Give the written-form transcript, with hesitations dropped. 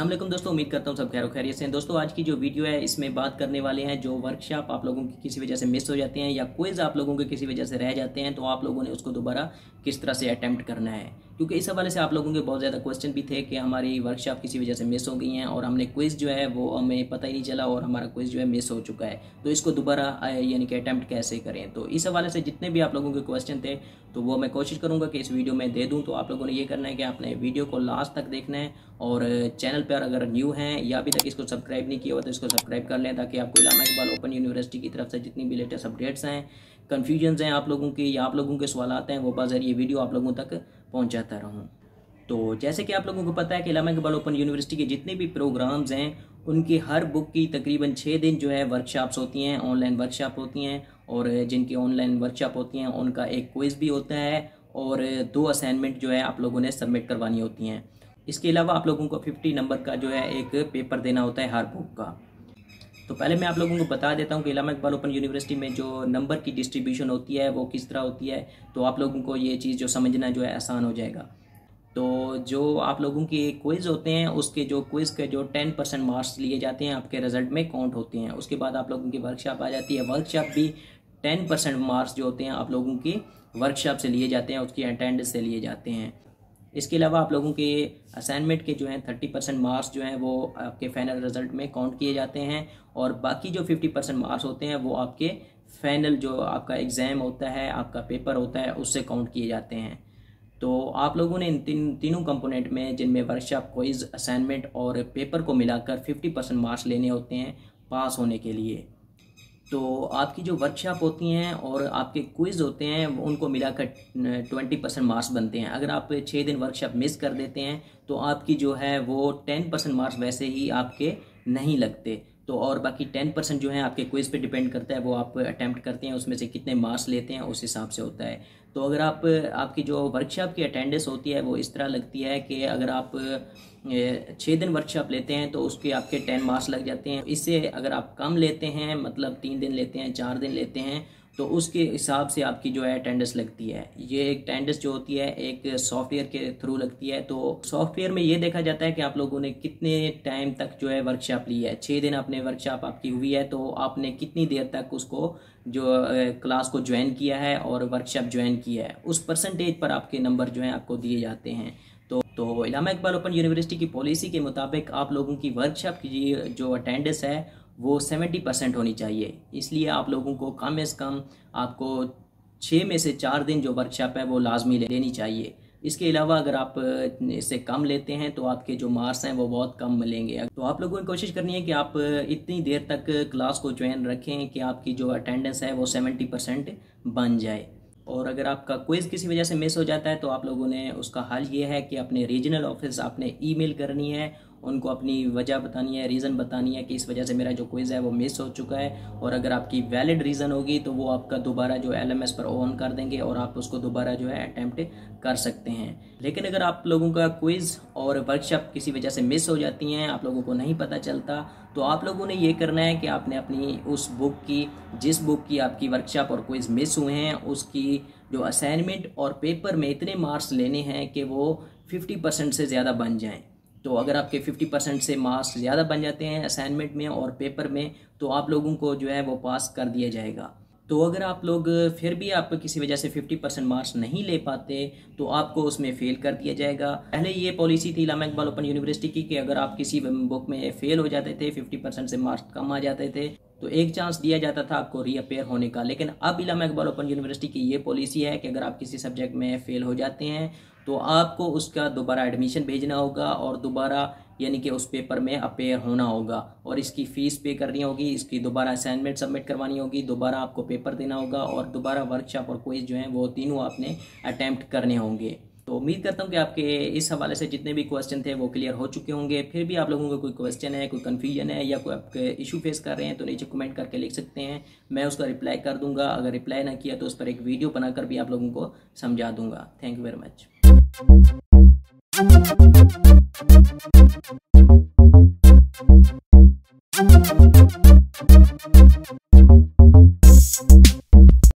वालेकुम दोस्तों, उम्मीद करता हूँ सब खैर खैरियत से हैं। दोस्तों आज की जो वीडियो है इसमें बात करने वाले हैं जो वर्कशॉप आप लोगों की किसी वजह से मिस हो जाते हैं या क्विज आप लोगों के किसी वजह से रह जाते हैं, तो आप लोगों ने उसको दोबारा किस तरह से अटेम्प्ट करना है। क्योंकि इस हवाले से आप लोगों के बहुत ज़्यादा क्वेश्चन भी थे कि हमारी वर्कशॉप किसी वजह से मिस हो गई हैं और हमने क्विज़ जो है वो हमें पता ही नहीं चला और हमारा क्विज़ जो है मिस हो चुका है, तो इसको दोबारा यानी कि अटैम्प्ट कैसे करें। तो इस हवाले से जितने भी आप लोगों के क्वेश्चन थे तो वो मैं कोशिश करूँगा कि इस वीडियो में दे दूँ। तो आप लोगों ने ये करना है कि आपने वीडियो को लास्ट तक देखना है और चैनल पर अगर न्यू हैं या अभी तक इसको सब्सक्राइब नहीं किया हुआ तो इसको सब्सक्राइब कर लें, ताकि आपको इलामा इकबाल ओपन यूनिवर्सिटी की तरफ से जितनी भी लेटेस्ट अपडेट्स हैं, कन्फ्यूजन्स हैं आप लोगों की या आप लोगों के सवालात हैं, वो बाज़रिए वीडियो आप लोगों तक पहुंचाता रहूं। तो जैसे कि आप लोगों को पता है कि इलामा इकबाल ओपन यूनिवर्सिटी के जितने भी प्रोग्राम्स हैं उनकी हर बुक की तकरीबन 6 दिन जो है वर्कशॉप्स होती हैं, ऑनलाइन वर्कशॉप होती हैं, और जिनकी ऑनलाइन वर्कशॉप होती हैं उनका एक क्विज़ भी होता है और 2 असाइनमेंट जो है आप लोगों ने सबमिट करवानी होती हैं। इसके अलावा आप लोगों को 50 नंबर का जो है एक पेपर देना होता है हर बुक का। तो पहले मैं आप लोगों को बता देता हूँ कि इलामा इकबाल ओपन यूनिवर्सिटी में जो नंबर की डिस्ट्रीब्यूशन होती है वो किस तरह होती है, तो आप लोगों को ये चीज़ जो समझना जो है आसान हो जाएगा। तो जो आप लोगों की क्विज़ होते हैं उसके जो क्विज़ के जो 10% मार्क्स लिए जाते हैं आपके रिजल्ट में काउंट होते हैं। उसके बाद आप लोगों की वर्कशॉप आ जाती है, वर्कशॉप भी 10% मार्क्स जो होते हैं आप लोगों की वर्कशॉप से लिए जाते हैं, उसकी अटेंडेंस से लिए जाते हैं। इसके अलावा आप लोगों के असाइनमेंट के जो हैं 30% मार्क्स जो हैं वो आपके फाइनल रिजल्ट में काउंट किए जाते हैं और बाकी जो 50% मार्क्स होते हैं वो आपके फाइनल जो आपका एग्ज़ाम होता है, आपका पेपर होता है, उससे काउंट किए जाते हैं। तो आप लोगों ने इन तीनों कंपोनेंट में, जिनमें वर्कशॉप, क्विज़, असाइनमेंट और पेपर को मिलाकर 50% मार्क्स लेने होते हैं पास होने के लिए। तो आपकी जो वर्कशॉप होती हैं और आपके क्विज़ होते हैं उनको मिलाकर 20% मार्क्स बनते हैं। अगर आप 6 दिन वर्कशॉप मिस कर देते हैं तो आपकी जो है वो 10% मार्क्स वैसे ही आपके नहीं लगते। तो और बाकी 10% जो है आपके क्विज़ पे डिपेंड करता है, वो आप अटैम्प्ट करते हैं उसमें से कितने मार्क्स लेते हैं उस हिसाब से होता है। तो अगर आपकी जो वर्कशॉप की अटेंडेंस होती है वो इस तरह लगती है कि अगर आप 6 दिन वर्कशॉप लेते हैं तो उसके आपके 10 मार्क्स लग जाते हैं। इससे अगर आप कम लेते हैं, मतलब 3 दिन लेते हैं, 4 दिन लेते हैं, तो उसके हिसाब से आपकी जो है अटेंडेंस लगती है। ये एक अटेंडेंस जो होती है एक सॉफ्टवेयर के थ्रू लगती है। तो सॉफ्टवेयर में ये देखा जाता है कि आप लोगों ने कितने टाइम तक जो है वर्कशॉप ली है। 6 दिन आपने वर्कशॉप आपकी हुई है तो आपने कितनी देर तक उसको जो क्लास को ज्वाइन किया है और वर्कशॉप ज्वाइन किया है, उस परसेंटेज पर आपके नंबर जो हैं आपको दिए जाते हैं। तो इलामा इकबाल ओपन यूनिवर्सिटी की पॉलिसी के मुताबिक आप लोगों की वर्कशॉप की जो अटेंडेंस है वो 70% होनी चाहिए। इसलिए आप लोगों को कम से कम आपको 6 में से 4 दिन जो वर्कशॉप है वो लाजमी लेनी चाहिए। इसके अलावा अगर आप इससे कम लेते हैं तो आपके जो मार्क्स हैं वो बहुत कम मिलेंगे। तो आप लोगों को कोशिश करनी है कि आप इतनी देर तक क्लास को ज्वाइन रखें कि आपकी जो अटेंडेंस है वो 70% बन जाए। और अगर आपका क्विज़ किसी वजह से मिस हो जाता है तो आप लोगों ने उसका हल ये है कि अपने रीजनल ऑफिस आपने ईमेल करनी है, उनको अपनी वजह बतानी है, रीज़न बतानी है कि इस वजह से मेरा जो क्विज़ है वो मिस हो चुका है। और अगर आपकी वैलिड रीज़न होगी तो वो आपका दोबारा जो LMS पर ऑन कर देंगे और आप उसको दोबारा जो है अटैम्प्ट कर सकते हैं। लेकिन अगर आप लोगों का क्विज़ और वर्कशॉप किसी वजह से मिस हो जाती हैं, आप लोगों को नहीं पता चलता, तो आप लोगों ने ये करना है कि आपने अपनी उस बुक की, जिस बुक की आपकी वर्कशॉप और क्विज़ मिस हुए हैं, उसकी जो असाइनमेंट और पेपर में इतने मार्क्स लेने हैं कि वो 50% से ज़्यादा बन जाएं। तो अगर आपके 50% से मार्क्स ज़्यादा बन जाते हैं असाइनमेंट में और पेपर में, तो आप लोगों को जो है वो पास कर दिया जाएगा। तो अगर आप लोग फिर भी आप किसी वजह से 50% मार्क्स नहीं ले पाते तो आपको उसमें फ़ेल कर दिया जाएगा। पहले ये पॉलिसी थी इलामा इकबाल ओपन यूनिवर्सिटी की कि अगर आप किसी बुक में फ़ेल हो जाते थे, 50% से मार्क्स कम आ जाते थे, तो एक चांस दिया जाता था आपको रीअपेयर होने का। लेकिन अब इलामा इकबाल ओपन यूनिवर्सिटी की ये पॉलिसी है कि अगर आप किसी सब्जेक्ट में फ़ेल हो जाते हैं तो आपको उसका दोबारा एडमिशन भेजना होगा और दोबारा यानी कि उस पेपर में अपेयर होना होगा और इसकी फ़ीस पे करनी होगी, इसकी दोबारा असाइनमेंट सबमिट करवानी होगी, दोबारा आपको पेपर देना होगा और दोबारा वर्कशॉप और क्विज़ जो हैं वो तीनों आपने अटैम्प्ट करने होंगे। तो उम्मीद करता हूँ कि आपके इस हवाले से जितने भी क्वेश्चन थे वो क्लियर हो चुके होंगे। फिर भी आप लोगों को कोई क्वेश्चन है, कोई कन्फ्यूजन है या कोई आपके इशू फेस कर रहे हैं तो नीचे कमेंट करके लिख सकते हैं, मैं उसका रिप्लाई कर दूंगा। अगर रिप्लाई ना किया तो उस पर एक वीडियो बनाकर भी आप लोगों को समझा दूंगा। Thank you very much.